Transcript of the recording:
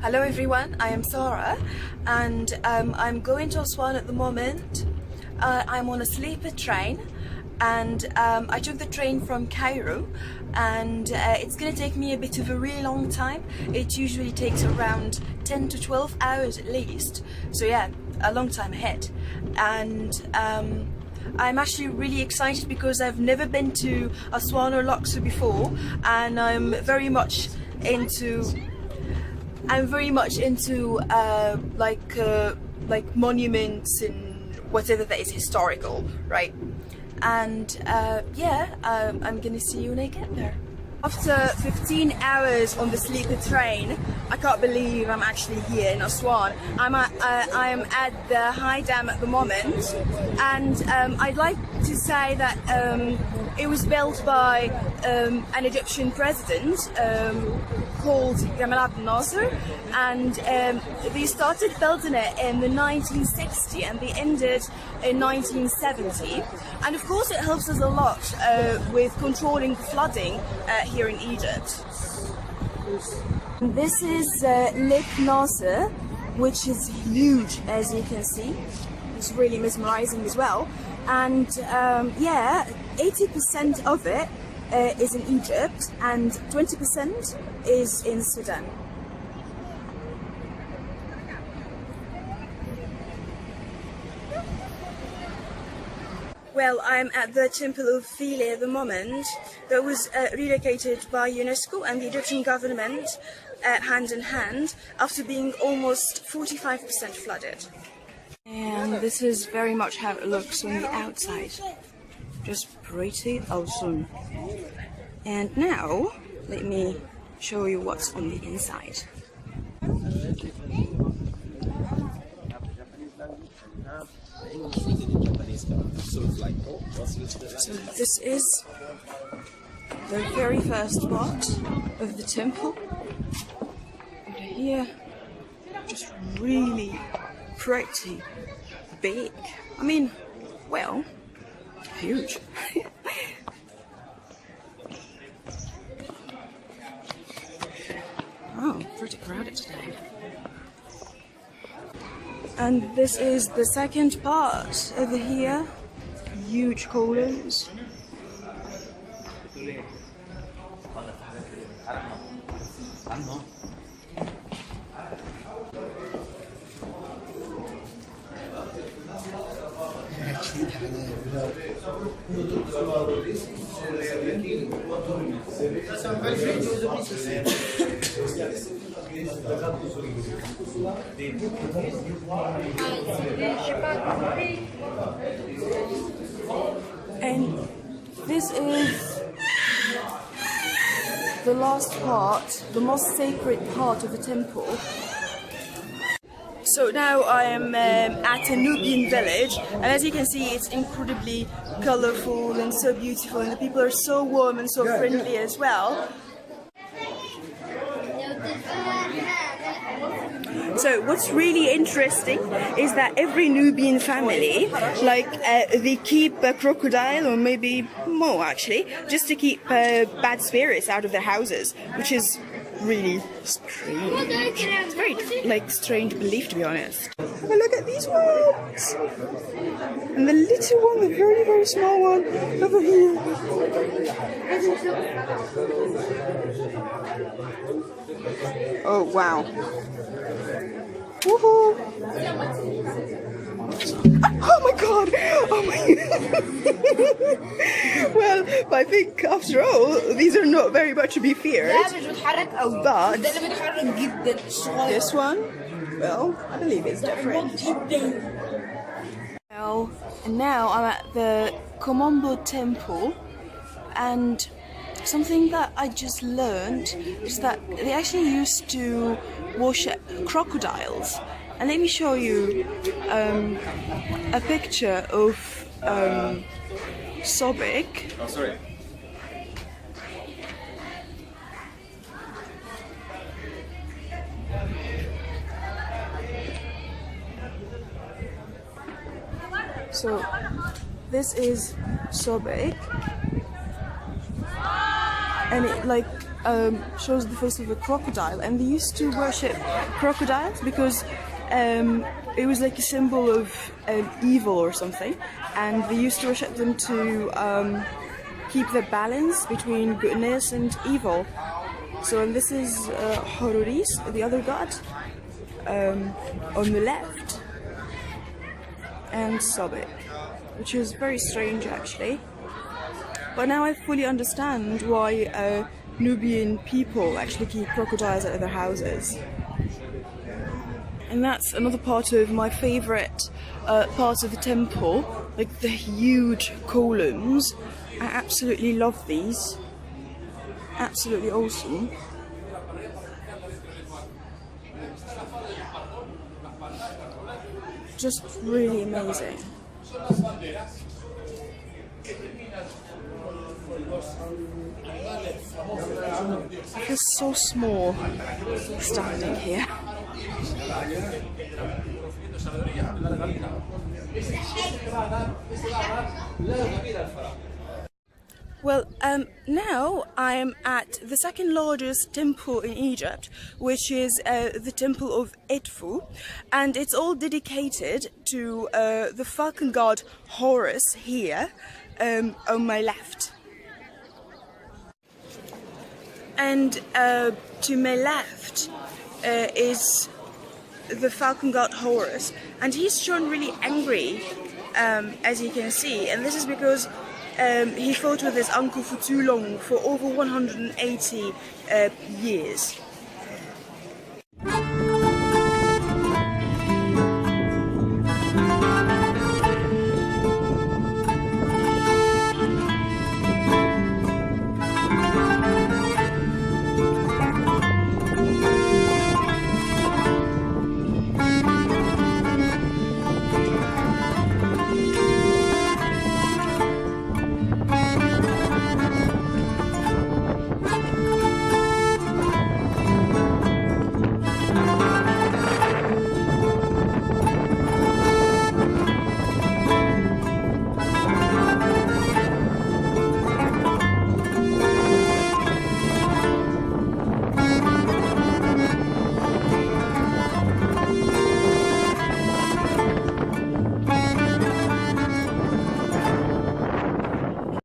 Hello everyone, I am Sarah and I'm going to Aswan at the moment. I'm on a sleeper train and I took the train from Cairo and it's going to take me a bit of a really long time. It usually takes around 10 to 12 hours at least, so yeah, a long time ahead. And I'm actually really excited because I've never been to Aswan or Luxor before, and I'm very much into like monuments and whatever that is historical, right? And I'm gonna see you when I get there. After 15 hours on the sleeper train, I can't believe I'm actually here in Aswan. I'm at the High Dam at the moment, and I'd like to say that it was built by an Egyptian president called Gamal Abdel Nasser, and they started building it in the 1960s and they ended in 1970. And of course it helps us a lot with controlling flooding here in Egypt. This is Lake Nasser, which is huge, as you can see. It's really mesmerizing as well. And 80% of it is in Egypt and 20% is in Sudan. Well, I'm at the Temple of Philae at the moment. That was relocated by UNESCO and the Egyptian government hand in hand after being almost 45% flooded. And this is very much how it looks on the outside. Just pretty awesome. And now, let me show you what's on the inside. So this is the very first part of the temple. And here, just really pretty big. I mean, well, huge. Oh, pretty crowded today. And this is the second part over here. Huge columns. And this is the last part, the most sacred part of the temple. So now I am at a Nubian village, and as you can see, it's incredibly colorful and so beautiful, and the people are so warm and so friendly as well. So what's really interesting is that every Nubian family, they keep a crocodile, or maybe more actually, just to keep bad spirits out of their houses, which is really strange. It's very strange belief, to be honest. Have a look at these ones, and the little one, the very, very small one over here. Oh wow. Woohoo! Oh my god! Oh my god! Well, I think after all, these are not very much to be feared. But this one, well, I believe it's different. Well, and now I'm at the Komombo Temple, and something that I just learned is that they actually used to worship crocodiles. And let me show you a picture of Sobek. Oh, sorry. So this is Sobek, and shows the face of a crocodile, and they used to worship crocodiles because it was like a symbol of evil or something, and they used to worship them to keep the balance between goodness and evil. So, and this is Horuris, the other god, on the left, and Sobek, which is very strange actually. But now I fully understand why Nubian people actually keep crocodiles at their houses. And that's another part of my favourite parts of the temple, like the huge columns. I absolutely love these. Absolutely awesome. Just really amazing. I feel so small standing here. Well, now I am at the second largest temple in Egypt, which is the temple of Edfu, and it's all dedicated to the falcon god Horus here on my left. And to my left is the falcon god Horus, and he's shown really angry, as you can see, and this is because he fought with his uncle for too long, for over 180 years.